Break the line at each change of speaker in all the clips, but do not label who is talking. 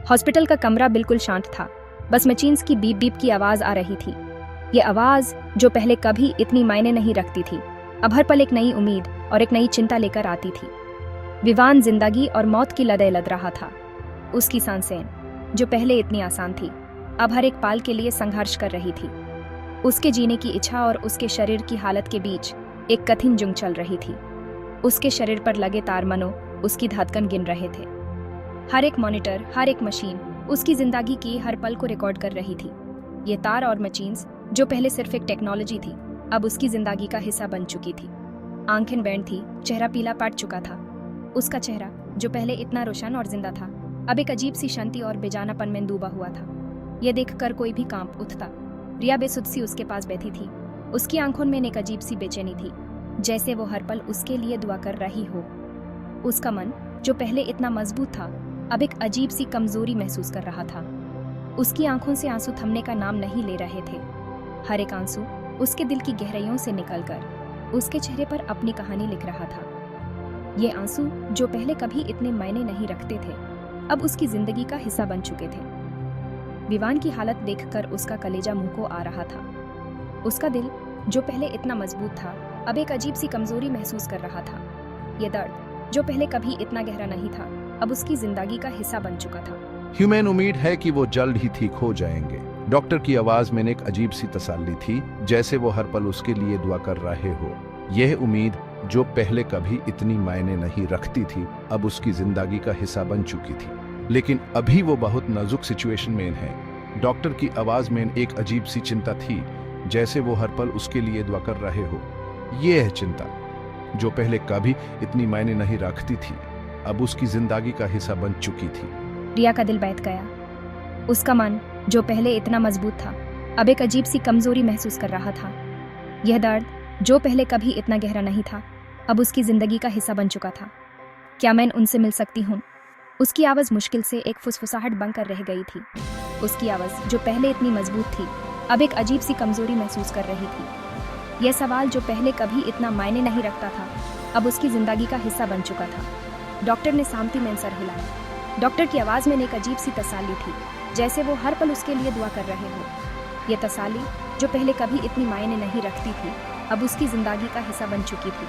Hospital का कमरा बिल्कुल शांत था। बस मशीन्स की बीप बीप की आवाज आ रही थी। ये आवाज जो पहले कभी इतनी मायने नहीं रखती थी, अब हर पल एक नई उम्मीद और एक नई चिंता लेकर आती थी। विवान जिंदगी और मौत की लड़ाई लड़ रहा था। उसकी सांसें जो पहले इतनी आसान थी, अब हर एक पाल के लिए संघर्ष कर रही थी। उसके जीने की इच्छा और उसके शरीर की हालत के बीच एक कठिन जंग चल रही थी। उसके शरीर पर लगे तार मनो उसकी धड़कन गिन रहे थे। हर एक मॉनिटर, हर एक मशीन उसकी जिंदगी की हर पल को रिकॉर्ड कर रही थी। ये तार और मशीन्स जो पहले सिर्फ एक टेक्नोलॉजी थी, अब उसकी जिंदगी का हिस्सा बन चुकी थी। आंखें बैंड थी, चेहरा पीला पड़ चुका था। उसका चेहरा जो पहले इतना रोशन और जिंदा था, अब एक अजीब सी शांति और बेजानापन में डूबा हुआ था। यह देखकर कोई भी कांप उठता। रिया बेसुध सी उसके पास बैठी थी। उसकी आंखों में एक अजीब सी बेचैनी थी, जैसे वो हर पल उसके लिए दुआ कर रही हो। उसका मन जो पहले इतना मजबूत था, अब एक अजीब सी कमजोरी महसूस कर रहा था। उसकी आंखों से आंसू थमने का नाम नहीं ले रहे थे। हर एक आंसू उसके दिल की गहराइयों से निकलकर उसके चेहरे पर अपनी कहानी लिख रहा था। ये आंसू जो पहले कभी इतने मायने नहीं रखते थे, अब उसकी जिंदगी का हिस्सा बन चुके थे। विवान की हालत देखकर उसका कलेजा मुंह को आ रहा था। उसका दिल जो पहले इतना मजबूत था, अब एक अजीब सी कमजोरी महसूस कर रहा था। ये दर्द जो पहले कभी इतना गहरा नहीं था, अब उसकी जिंदगी का हिस्सा बन चुका था।
ह्यूमन उम्मीद है कि वो जल्द ही ठीक हो जाएंगे। डॉक्टर की आवाज में एक अजीब सी तसल्ली थी, जैसे वो हर पल उसके लिए दुआ कर रहे हो। यह उम्मीद जो पहले कभी इतनी मायने नहीं रखती थी, अब उसकी जिंदगी का हिस्सा बन चुकी थी। लेकिन अभी वो बहुत नाजुक सिचुएशन में है। डॉक्टर की आवाज में एक अजीब सी चिंता थी, जैसे वो हर पल उसके लिए दुआ कर रहे हो। ये है चिंता जो पहले कभी इतनी मायने नहीं रखती थी, अब उसकी जिंदगी का हिस्सा बन चुकी थी।
रिया का दिल बैठ गया। उसका मन जो पहले इतना मजबूत था, अब एक अजीब सी कमजोरी महसूस कर रहा था। यह दर्द जो पहले कभी इतना गहरा नहीं था, अब उसकी जिंदगी का हिस्सा बन चुका था। क्या मैं उनसे मिल सकती हूँ? उसकी आवाज मुश्किल से एक फुसफुसाहट बनकर रह गई थी। उसकी आवाज जो पहले इतनी मजबूत थी, अब एक अजीब सी कमजोरी महसूस कर रही थी। यह सवाल जो पहले कभी इतना मायने नहीं रखता था, अब उसकी जिंदगी का हिस्सा बन चुका था। डॉक्टर ने सामती में सर हिलाया। डॉक्टर की आवाज में एक अजीब सी तसल्ली थी, जैसे वो हर पल उसके लिए दुआ कर रहे हो। यह तसल्ली जो पहले कभी इतनी मायने नहीं रखती थी, अब उसकी जिंदगी का हिस्सा बन चुकी थी।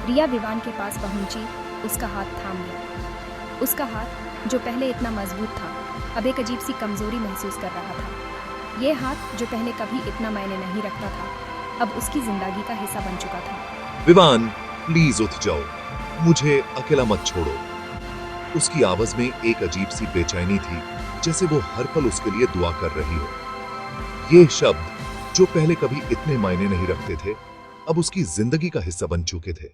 रिया विवान के पास पहुंची, उसका हाथ थाम लिया। उसका हाथ जो पहले इतना मजबूत था, अब एक अजीब सी कमजोरी महसूस कर रहा था। यह हाथ जो पहले कभी इतना मायने नहीं रखता था, अब उसकी जिंदगी का हिस्सा बन चुका था।
विवान, प्लीज उठ जाओ, मुझे अकेला मत छोड़ो। उसकी आवाज में एक अजीब सी बेचैनी थी, जैसे वो हर पल उसके लिए दुआ कर रही हो। ये शब्द जो पहले कभी इतने मायने नहीं रखते थे, अब उसकी जिंदगी का हिस्सा बन चुके थे।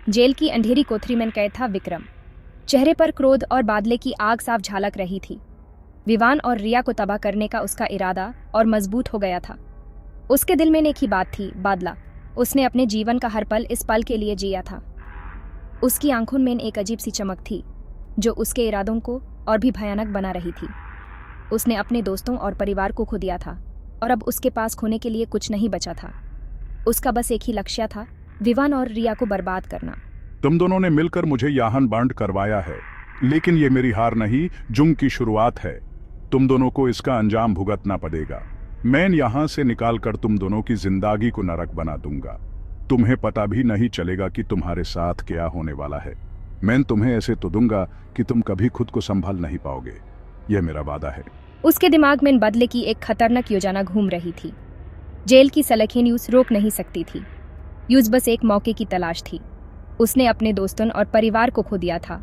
जेल की अंधेरी कोठरी में कैद था विक्रम। चेहरे पर क्रोध और बादले की आग साफ झलक रही थी। विवान और रिया को तबाह करने का उसका इरादा और मजबूत हो गया था। उसके दिल में एक ही बात थी, बादला। उसने अपने जीवन का हर पल इस पल के लिए जिया था। उसकी आंखों में एक अजीब सी चमक थी, जो उसके इरादों को और भी भयानक बना रही थी। उसने अपने दोस्तों और परिवार को खो दिया था, और अब उसके पास खोने के लिए कुछ नहीं बचा था। उसका बस एक ही लक्ष्य था, विवान और रिया को बर्बाद करना।
तुम दोनों ने मिलकर मुझे यहाँ बांड करवाया है, लेकिन ये मेरी हार नहीं, जुंग की शुरुआत है। तुम दोनों को इसका अंजाम भुगतना पड़ेगा। मैं यहाँ से निकालकर तुम दोनों की जिंदगी को नरक बना दूंगा। तुम्हें पता भी नहीं चलेगा कि तुम्हारे साथ क्या होने वाला है। मैं तुम्हें ऐसे तो दूंगा कि तुम कभी खुद को संभाल नहीं पाओगे। यह मेरा वादा है।
उसके दिमाग में बदले की एक खतरनाक योजना घूम रही थी। जेल की सलाखें यूज रोक नहीं सकती थी। यूज बस एक मौके की तलाश थी। उसने अपने दोस्तों और परिवार को खो दिया था,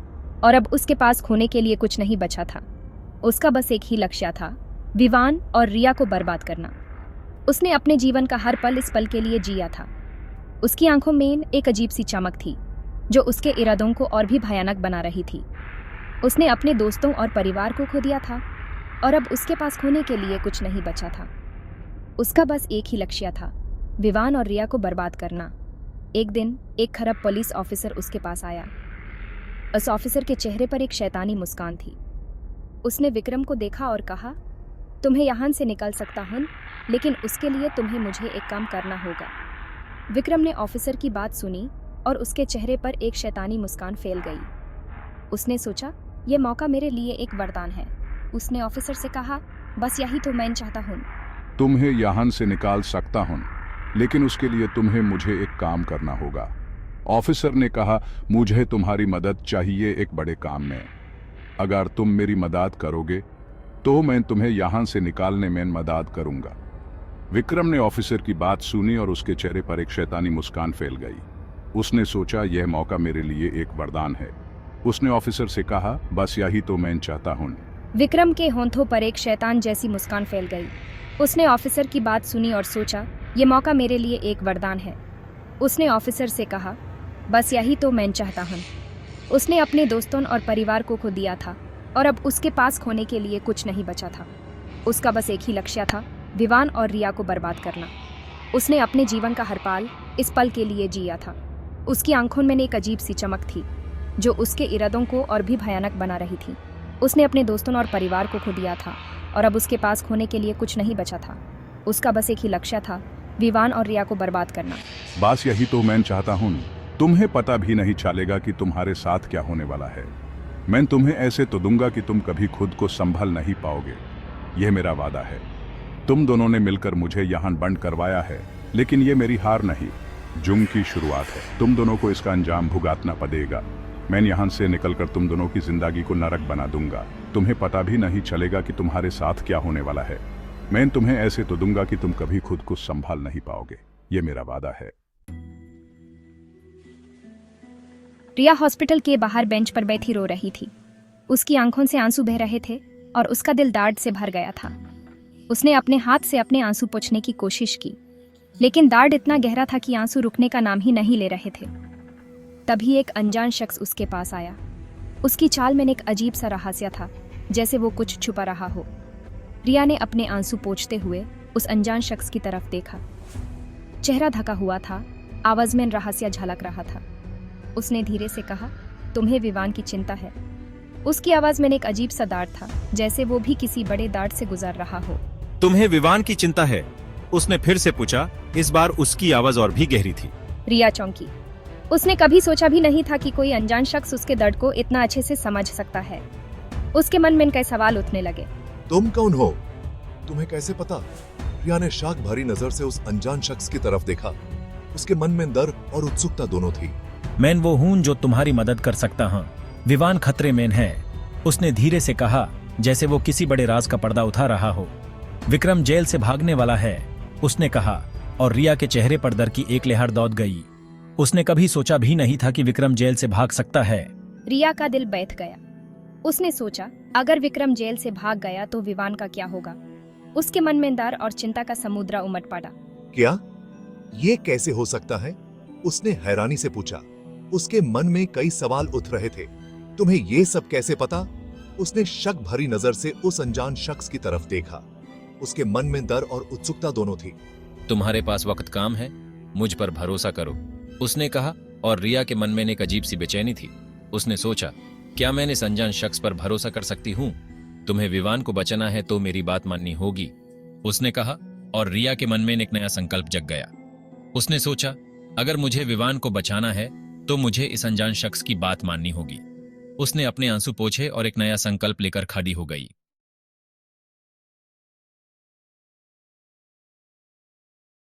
और अब उसके पास खोने के लिए कुछ नहीं बचा था। उसका बस एक ही लक्ष्य था, विवान और रिया को बर्बाद करना। उसने अपने जीवन का हर पल इस पल के लिए जिया था। उसकी आंखों में एक अजीब सी चमक थी, जो उसके इरादों को और भी भयानक बना रही थी। उसने अपने दोस्तों और परिवार को खो दिया था, और अब उसके पास खोने के लिए कुछ नहीं बचा था। उसका बस एक ही लक्ष्य था, विवान और रिया को बर्बाद करना। एक दिन एक खराब पुलिस ऑफिसर उसके पास आया। उस ऑफिसर के चेहरे पर एक शैतानी मुस्कान थी। उसने विक्रम को देखा और कहा, तुम्हें यहाँ से निकल सकता हूँ, लेकिन उसके लिए तुम्हें मुझे एक काम करना होगा। विक्रम ने ऑफिसर की बात सुनी और उसके चेहरे पर एक शैतानी मुस्कान फैल गई। उसने सोचा, यह मौका मेरे लिए एक वरदान है। उसने ऑफिसर से कहा, बस यही तो मैं चाहता हूँ।
तुम्हें यहाँ से निकाल सकता हूँ, लेकिन उसके लिए तुम्हें मुझे एक काम करना होगा। ऑफिसर ने कहा, मुझे तुम्हारी मदद चाहिए एक बड़े काम में। अगर तुम मेरी मदद करोगे तो मैं तुम्हें यहाँ से निकालने में मदद करूंगा। विक्रम ने ऑफिसर की बात सुनी और उसके चेहरे पर एक शैतानी मुस्कान फैल गई। उसने सोचा, यह मौका मेरे लिए एक वरदान है। उसने ऑफिसर से कहा, बस यही तो मैं चाहता हूँ।
विक्रम के होंठों पर एक शैतान जैसी मुस्कान फैल गई। उसने ऑफिसर की बात सुनी और सोचा, यह मौका मेरे लिए एक वरदान है। उसने ऑफिसर से कहा, बस यही तो मैं चाहता हूँ। उसने अपने दोस्तों और परिवार को खो दिया था और अब उसके पास खोने के लिए कुछ नहीं बचा था। उसका बस एक ही लक्ष्य था, विवान और रिया को बर्बाद करना। उसने अपने जीवन का हर पल इस पल के लिए जिया था। उसकी आंखों में एक अजीब सी चमक थी जो उसके इरादों को और भी भयानक बना रही थी। उसने अपने दोस्तों और परिवार को खो दिया था और अब उसके पास खोने के लिए कुछ नहीं बचा था। उसका बस एक ही लक्ष्य था, विवान और रिया को बर्बाद करना।
बस यही तो मैं चाहता हूँ। तुम्हें पता भी नहीं चलेगा कि तुम्हारे साथ क्या होने वाला है। मैं तुम्हें ऐसे तो दूंगा कि तुम कभी खुद को संभल नहीं पाओगे। यह मेरा वादा है। तुम दोनों ने मिलकर मुझे यहाँ बंद करवाया है, लेकिन यह मेरी हार नहीं, जुर्म की शुरुआत है। तुम दोनों को इसका अंजाम भुगतना पड़ेगा। मैं यहाँ से निकलकर तुम दोनों की जिंदगी को नरक बना दूंगा। तुम्हें पता भी नहीं चलेगा कि तुम्हारे साथ क्या होने वाला है। मैं तुम्हें ऐसे तो दूंगा कि तुम कभी खुद को संभाल नहीं पाओगे। ये मेरा वादा है।
रिया हॉस्पिटल के बाहर बेंच पर बैठी रो रही थी। उसकी आंखों से आंसू बह रहे थे और उसका दिल दर्द से भर गया था। उसने अपने हाथ से अपने आंसू पोंछने की कोशिश की, लेकिन दर्द इतना गहरा था कि आंसू रुकने का नाम ही नहीं ले रहे थे। तभी एक अनजान शख्स उसके पास आया। उसकी चाल में एक अजीब सा रहस्य था, जैसे वो कुछ छुपा रहा हो। रिया ने अपने आंसू पोंछते हुए उस अनजान शख्स की तरफ देखा। चेहरा ढका हुआ था, आवाज में रहस्य झलक रहा था। उसने धीरे से कहा, तुम्हें विवान की चिंता है। उसकी आवाज में एक अजीब सा दर्द था, जैसे वो भी किसी बड़े दर्द से गुजर रहा हो।
तुम्हें विवान की चिंता है? उसने फिर से पूछा। इस बार उसकी आवाज और भी गहरी थी।
रिया चौंकी। उसने कभी सोचा भी नहीं था कि कोई अनजान शख्स उसके दर्द को इतना अच्छे से समझ सकता है। उसके मन में कई सवाल उठने लगे।
तुम कौन हो? तुम्हें कैसे पता? रिया ने शाक भरी नजर से उस अनजान शख्स की तरफ देखा। उसके मन में डर और उत्सुकता दोनों थी।
मैं वो हूं जो तुम्हारी मदद कर सकता हूं। विवान खतरे में है, उसने धीरे से कहा, जैसे वो किसी बड़े राज का पर्दा उठा रहा हो। विक्रम जेल से भागने वाला है, उसने कहा, और रिया के चेहरे पर डर की एक लहर दौड़ गई। उसने कभी सोचा भी नहीं था कि विक्रम जेल से भाग सकता है।
रिया का दिल बैठ गया। उसने सोचा, अगर विक्रम जेल से भाग गया तो विवान का क्या होगा? उसके मन में डर और चिंता का समुद्र उमड़ पड़ा।
क्या ये कैसे हो सकता है? उसने हैरानी से पूछा। उसके मन में कई सवाल उठ रहे थे। तुम्हें ये सब कैसे पता? उसने शक भरी नजर से उस अनजान शख्स की तरफ देखा। उसके मन में डर और उत्सुकता दोनों थी।
तुम्हारे पास वक्त काम है, मुझ पर भरोसा करो, उसने कहा। और रिया के मन में एक अजीब सी बेचैनी थी। उसने सोचा, क्या मैं इस अनजान शख्स पर भरोसा कर सकती हूँ? तुम्हें विवान को बचाना है तो मेरी बात माननी होगी, उसने कहा। और रिया के मन में एक नया संकल्प जग गया। उसने सोचा, अगर मुझे विवान को बचाना है तो मुझे इस अनजान शख्स की बात माननी होगी। उसने अपने आंसू पोंछे और एक नया संकल्प लेकर खड़ी हो गई।